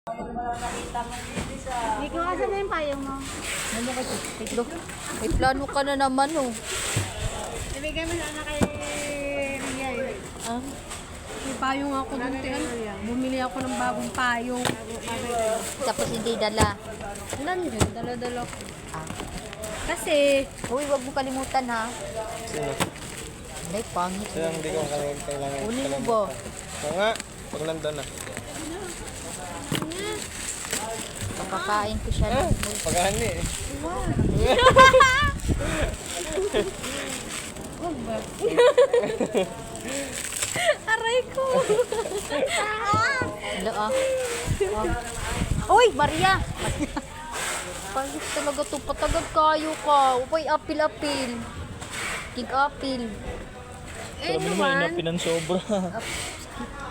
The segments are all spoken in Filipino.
Hindi ko kasi na yung payong mo. Ano ka ito? May plano ka na naman, oh. Ibigay mo sana kay Ria eh. Ah? May payong ako dun, bumili ako ng bagong payong. Tapos hindi dala. Nandun, dala-dala ko. Ah. Kasi, Uy, wag mo kalimutan, ha? Sino? May pangit. Sino hindi ko kailangan. Kunin mo ba? Oo nga, pag nandun na. Pakakain ko siya ng Pagani eh. aray ko! Hello, ah. Uy, Maria! Pangit talaga to. Patagad kayo ka. Uy, apil-apil. King-apil. Eh, naman. Pinansobra.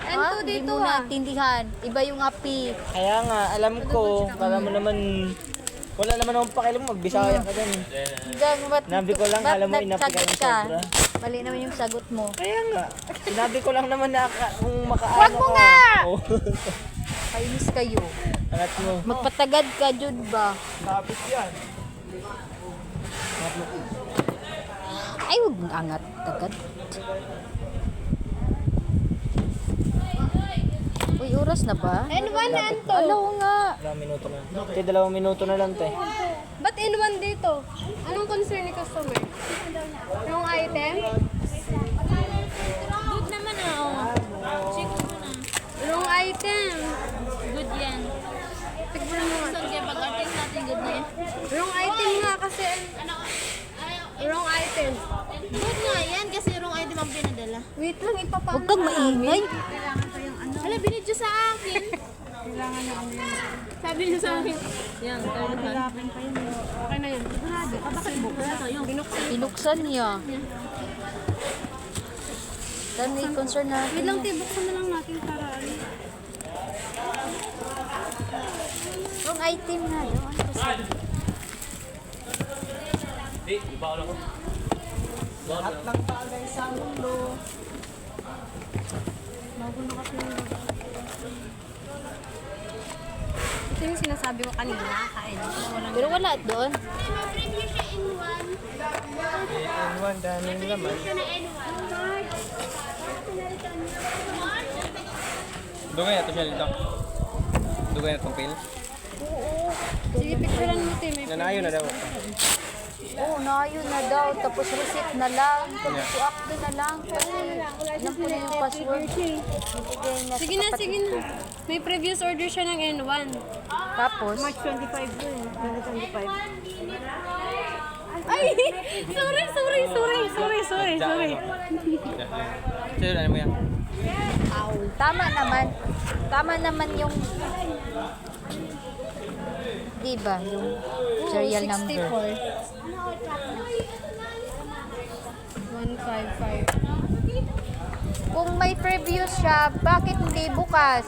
Ento Hindi dito mo ah. naintindihan. Iba yung api. Kaya nga, alam ko, kala mo naman, wala naman akong pakialam, magbisaya ka dyan. Sinabi ko lang, alam mo, inapi ka ng sobra. Mali naman yung sagot mo. Kaya nga, sinabi ko lang naman na kung makaano Wag mo nga! Oh. Kainis kayo. Angat mo. Magpatagad ka, Jud ba? Lapit yan. Ay, huwag mong angat. Tagad. Uy, oras na ba? N1 na ito. Alaw nga. 2 minuto na. Te, 2 minuto na lang, te. Ba't N1 dito? Anong concern ni customer? Yung item? Good naman ah. Check mo na. Wrong item. Good yan. Tignan mo nga. So, kaya pag-artist natin good na yan. Wrong item nga kasi. Wrong item. Good nga yan kasi wrong item ang pinadala. Wait lang, ipapang. Huwag kang maingay. Hala, binidyo sa akin. Sabi niya sa akin. Yan, tayo na. Okay na yun. Bakit bukas? Binuksan. Pinuksan niya. Saan may concern natin? Wait lang, tibuksan na lang natin para ano. Wrong item na. Ano to sabi? Lahat ng bagay sa mundo. Bago na kasi yung ito yung sinasabi ko kanina, kain. Pero wala doon. N1, daming laman. Dugay na to siya dito. Dugay na itong pill. Sige, picturean mo, Tim. Nanayo na daw. Oo, nayo na daw. Tapos receipt na lang. Tapos updo na lang. Alam ko na yung password. Ibigay niya Sige na, sige na. May previous order siya ng N1. Tapos, March 25 yun. 2025. Ay! Sorry. Sino, ano mo yan? tama naman. Tama naman yung diba? Yung serial number. 155. Kung may previous siya, bakit hindi bukas?